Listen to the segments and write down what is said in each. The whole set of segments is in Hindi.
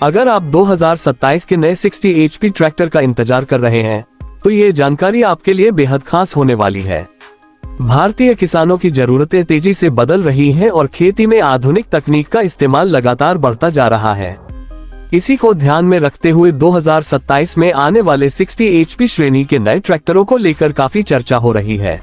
अगर आप 2027 के नए 60 HP ट्रैक्टर का इंतजार कर रहे हैं तो ये जानकारी आपके लिए बेहद खास होने वाली है। भारतीय किसानों की जरूरतें तेजी से बदल रही हैं और खेती में आधुनिक तकनीक का इस्तेमाल लगातार बढ़ता जा रहा है। इसी को ध्यान में रखते हुए 2027 में आने वाले 60 HP श्रेणी के नए ट्रैक्टरों को लेकर काफी चर्चा हो रही है।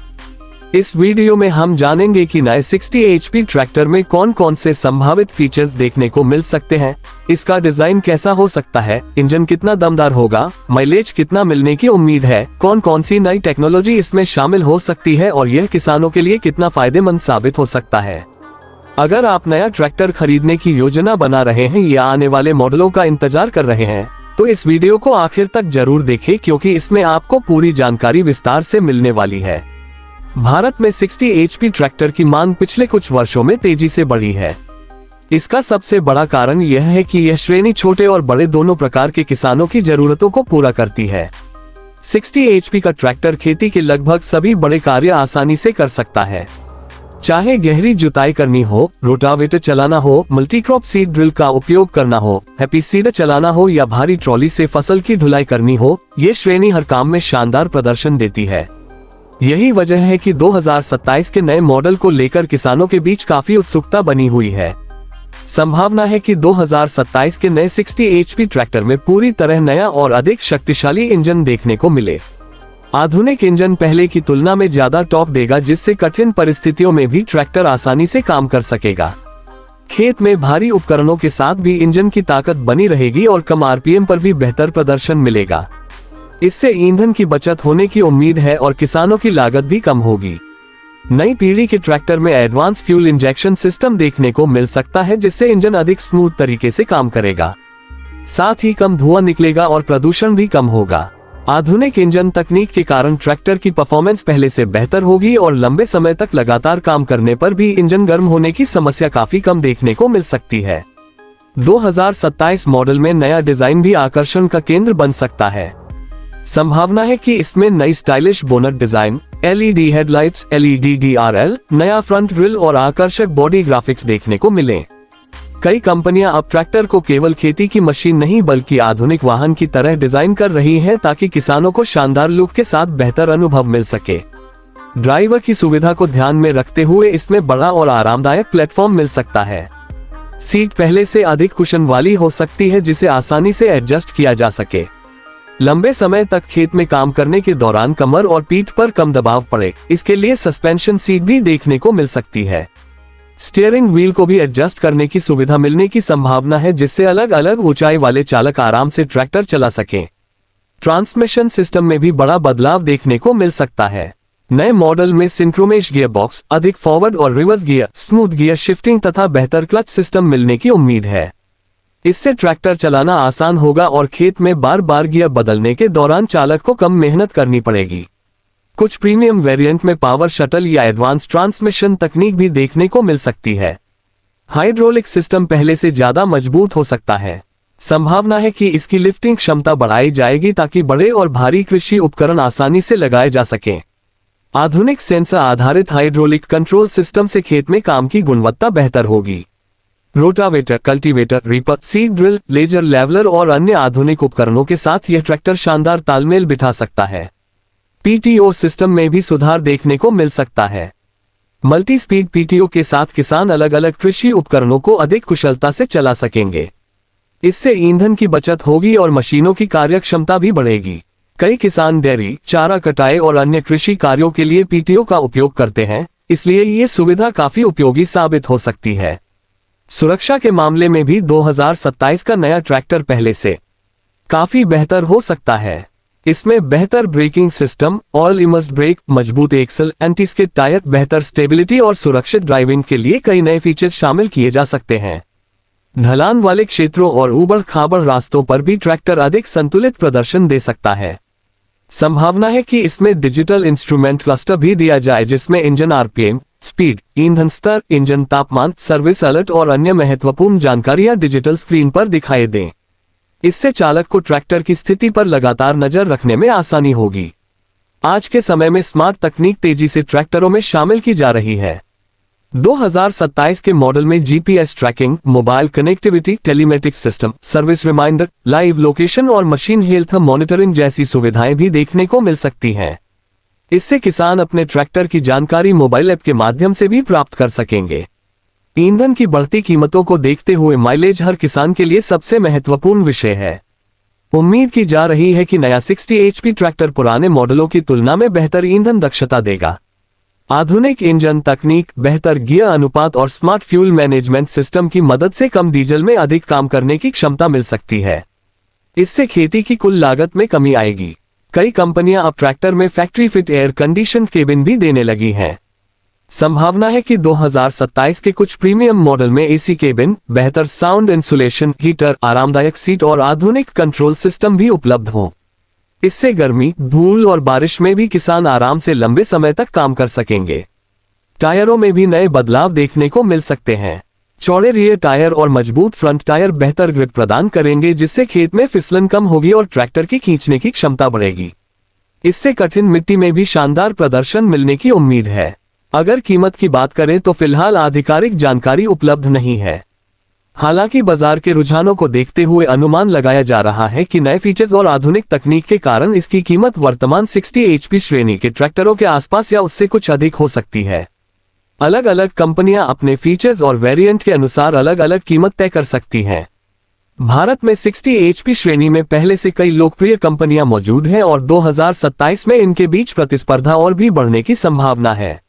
इस वीडियो में हम जानेंगे कि नए 60 HP ट्रैक्टर में कौन कौन से संभावित फीचर्स देखने को मिल सकते हैं, इसका डिजाइन कैसा हो सकता है, इंजन कितना दमदार होगा, माइलेज कितना मिलने की उम्मीद है, कौन कौन सी नई टेक्नोलॉजी इसमें शामिल हो सकती है और यह किसानों के लिए कितना फायदेमंद साबित हो सकता है। अगर आप नया ट्रैक्टर खरीदने की योजना बना रहे हैं या आने वाले मॉडलों का इंतजार कर रहे हैं तो इस वीडियो को आखिर तक जरूर देखें, क्योंकि इसमें आपको पूरी जानकारी विस्तार से मिलने वाली है। भारत में 60 HP ट्रैक्टर की मांग पिछले कुछ वर्षों में तेजी से बढ़ी है। इसका सबसे बड़ा कारण यह है कि यह श्रेणी छोटे और बड़े दोनों प्रकार के किसानों की जरूरतों को पूरा करती है। 60 HP का ट्रैक्टर खेती के लगभग सभी बड़े कार्य आसानी से कर सकता है। चाहे गहरी जुताई करनी हो, रोटावेटर चलाना हो, मल्टीक्रॉप सीड ड्रिल का उपयोग करना हो, हैप्पी सीडर चलाना हो या भारी ट्रॉली से फसल की ढुलाई करनी हो, ये श्रेणी हर काम में शानदार प्रदर्शन देती है। यही वजह है कि 2027 के नए मॉडल को लेकर किसानों के बीच काफी उत्सुकता बनी हुई है। संभावना है कि 2027 के नए 60 HP ट्रैक्टर में पूरी तरह नया और अधिक शक्तिशाली इंजन देखने को मिले। आधुनिक इंजन पहले की तुलना में ज्यादा टॉर्क देगा, जिससे कठिन परिस्थितियों में भी ट्रैक्टर आसानी से काम कर सकेगा। खेत में भारी उपकरणों के साथ भी इंजन की ताकत बनी रहेगी और कम RPM पर भी बेहतर प्रदर्शन मिलेगा। इससे ईंधन की बचत होने की उम्मीद है और किसानों की लागत भी कम होगी। नई पीढ़ी के ट्रैक्टर में एडवांस फ्यूल इंजेक्शन सिस्टम देखने को मिल सकता है, जिससे इंजन अधिक स्मूथ तरीके से काम करेगा। साथ ही कम धुआं निकलेगा और प्रदूषण भी कम होगा। आधुनिक इंजन तकनीक के कारण ट्रैक्टर की परफॉर्मेंस पहले से बेहतर होगी और लंबे समय तक लगातार काम करने पर भी इंजन गर्म होने की समस्या काफी कम देखने को मिल सकती है। 2027 मॉडल में नया डिजाइन भी आकर्षण का केंद्र बन सकता है। संभावना है कि इसमें नई stylish bonnet design, LED headlights, LED DRL, नया फ्रंट ग्रिल और आकर्षक बॉडी ग्राफिक्स देखने को मिले। कई कंपनियां अब ट्रैक्टर को केवल खेती की मशीन नहीं बल्कि आधुनिक वाहन की तरह डिजाइन कर रही हैं, ताकि किसानों को शानदार लुक के साथ बेहतर अनुभव मिल सके। ड्राइवर की सुविधा को ध्यान में रखते हुए इसमें बड़ा और आरामदायक प्लेटफॉर्म मिल सकता है। सीट पहले से अधिक कुशन वाली हो सकती है, जिसे आसानी से एडजस्ट किया जा सके। लंबे समय तक खेत में काम करने के दौरान कमर और पीठ पर कम दबाव पड़े, इसके लिए सस्पेंशन सीट भी देखने को मिल सकती है। स्टीयरिंग व्हील को भी एडजस्ट करने की सुविधा मिलने की संभावना है, जिससे अलग अलग ऊंचाई वाले चालक आराम से ट्रैक्टर चला सकें। ट्रांसमिशन सिस्टम में भी बड़ा बदलाव देखने को मिल सकता है। नए मॉडल में सिंक्रोमेश गियर बॉक्स, अधिक फॉरवर्ड और reverse gear, smooth gear shifting तथा बेहतर क्लच सिस्टम मिलने की उम्मीद है। इससे ट्रैक्टर चलाना आसान होगा और खेत में बार बार गियर बदलने के दौरान चालक को कम मेहनत करनी पड़ेगी। कुछ प्रीमियम वेरिएंट में पावर शटल या एडवांस ट्रांसमिशन तकनीक भी देखने को मिल सकती है। हाइड्रोलिक सिस्टम पहले से ज्यादा मजबूत हो सकता है। संभावना है कि इसकी लिफ्टिंग क्षमता बढ़ाई जाएगी, ताकि बड़े और भारी कृषि उपकरण आसानी से लगाए जा सकें। आधुनिक सेंसर आधारित हाइड्रोलिक कंट्रोल सिस्टम से खेत में काम की गुणवत्ता बेहतर होगी। Rotavator, cultivator, reaper, seed drill, laser leveller और अन्य आधुनिक उपकरणों के साथ यह ट्रैक्टर शानदार तालमेल बिठा सकता है। PTO सिस्टम में भी सुधार देखने को मिल सकता है। मल्टी स्पीड PTO के साथ किसान अलग अलग कृषि उपकरणों को अधिक कुशलता से चला सकेंगे। इससे ईंधन की बचत होगी और मशीनों की कार्यक्षमता भी बढ़ेगी। कई किसान डेयरी, चारा कटाई और अन्य कृषि कार्यों के लिए PTO का उपयोग करते हैं, इसलिए ये सुविधा काफी उपयोगी साबित हो सकती है। सुरक्षा के मामले में भी 2027 का नया ट्रैक्टर पहले से काफी बेहतर हो सकता है। इसमें बेहतर braking system, oil immersed brake, मजबूत एक्सल, एंटी स्किड टायर, बेहतर स्टेबिलिटी और सुरक्षित ड्राइविंग के लिए कई नए फीचर्स शामिल किए जा सकते हैं। ढलान वाले क्षेत्रों और ऊबड़ खाबड़ रास्तों पर भी ट्रैक्टर अधिक संतुलित प्रदर्शन दे सकता है। संभावना है कि इसमें डिजिटल इंस्ट्रूमेंट क्लस्टर भी दिया जाए, जिसमें इंजन RPM, स्पीड, ईंधन स्तर, इंजन तापमान, सर्विस अलर्ट और अन्य महत्वपूर्ण जानकारियां डिजिटल स्क्रीन पर दिखाई दें। इससे चालक को ट्रैक्टर की स्थिति पर लगातार नजर रखने में आसानी होगी। आज के समय में स्मार्ट तकनीक तेजी से ट्रैक्टरों में शामिल की जा रही है। 2027 के मॉडल में GPS tracking, mobile connectivity, telematics system, service reminder, live location और मशीन हेल्थ मॉनिटरिंग जैसी सुविधाएं भी देखने को मिल सकती हैं। इससे किसान अपने ट्रैक्टर की जानकारी मोबाइल ऐप के माध्यम से भी प्राप्त कर सकेंगे। ईंधन की बढ़ती कीमतों को देखते हुए माइलेज हर किसान के लिए सबसे महत्वपूर्ण विषय है। उम्मीद की जा रही है कि नया 60 HP ट्रैक्टर पुराने मॉडलों की तुलना में बेहतर ईंधन दक्षता देगा। आधुनिक इंजन तकनीक, बेहतर गियर अनुपात और स्मार्ट फ्यूल मैनेजमेंट सिस्टम की मदद से कम डीजल में अधिक काम करने की क्षमता मिल सकती है। इससे खेती की कुल लागत में कमी आएगी। कई कंपनियां अब ट्रैक्टर में factory fit air condition cabin भी देने लगी हैं। संभावना है कि 2027 के कुछ प्रीमियम मॉडल में एसी केबिन, बेहतर साउंड इंसुलेशन, हीटर, आरामदायक सीट और आधुनिक कंट्रोल सिस्टम भी उपलब्ध हों। इससे गर्मी, धूल और बारिश में भी किसान आराम से लंबे समय तक काम कर सकेंगे। टायरों में भी नए बदलाव देखने को मिल सकते हैं। चौड़े रियर टायर और मजबूत फ्रंट टायर बेहतर ग्रिप प्रदान करेंगे, जिससे खेत में फिसलन कम होगी और ट्रैक्टर की खींचने की क्षमता बढ़ेगी। इससे कठिन मिट्टी में भी शानदार प्रदर्शन मिलने की उम्मीद है। अगर कीमत की बात करें तो फिलहाल आधिकारिक जानकारी उपलब्ध नहीं है। हालांकि बाजार के रुझानों को देखते हुए अनुमान लगाया जा रहा है कि नए फीचर्स और आधुनिक तकनीक के कारण इसकी कीमत वर्तमान 60 HP श्रेणी के ट्रैक्टरों के आसपास या उससे कुछ अधिक हो सकती है। अलग अलग कंपनियां अपने फीचर्स और वेरिएंट के अनुसार अलग अलग कीमत तय कर सकती हैं। भारत में 60 HP श्रेणी में पहले से कई लोकप्रिय कंपनियां मौजूद हैं और 2027 में इनके बीच प्रतिस्पर्धा और भी बढ़ने की संभावना है।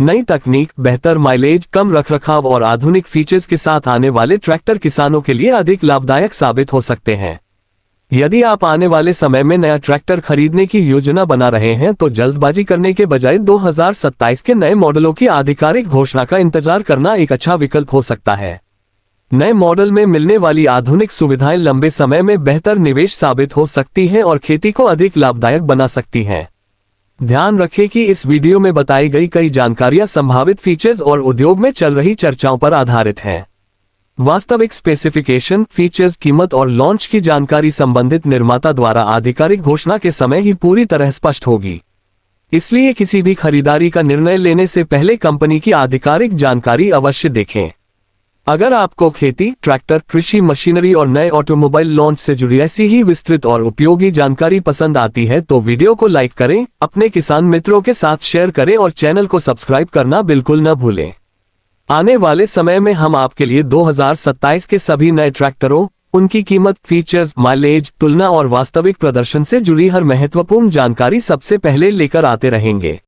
नई तकनीक, बेहतर माइलेज, कम रखरखाव और आधुनिक फीचर्स के साथ आने वाले ट्रैक्टर किसानों के लिए अधिक लाभदायक साबित हो सकते हैं। यदि आप आने वाले समय में नया ट्रैक्टर खरीदने की योजना बना रहे हैं तो जल्दबाजी करने के बजाय 2027 के नए मॉडलों की आधिकारिक घोषणा का इंतजार करना एक अच्छा विकल्प हो सकता है। नए मॉडल में मिलने वाली आधुनिक सुविधाएं लंबे समय में बेहतर निवेश साबित हो सकती हैं और खेती को अधिक लाभदायक बना सकती हैं। ध्यान रखें कि इस वीडियो में बताई गई कई जानकारियां संभावित फीचर्स और उद्योग में चल रही चर्चाओं पर आधारित हैं। वास्तविक स्पेसिफिकेशन, फीचर्स, कीमत और लॉन्च की जानकारी संबंधित निर्माता द्वारा आधिकारिक घोषणा के समय ही पूरी तरह स्पष्ट होगी। इसलिए किसी भी खरीदारी का निर्णय लेने से पहले कंपनी की आधिकारिक जानकारी अवश्य देखें। अगर आपको खेती, ट्रैक्टर, कृषि मशीनरी और नए ऑटोमोबाइल लॉन्च से जुड़ी ऐसी ही विस्तृत और उपयोगी जानकारी पसंद आती है तो वीडियो को लाइक करें, अपने किसान मित्रों के साथ शेयर करें और चैनल को सब्सक्राइब करना बिल्कुल न भूलें। आने वाले समय में हम आपके लिए 2027 के सभी नए ट्रैक्टरों, उनकी कीमत, फीचर्स, माइलेज, तुलना और वास्तविक प्रदर्शन से जुड़ी हर महत्वपूर्ण जानकारी सबसे पहले लेकर आते रहेंगे।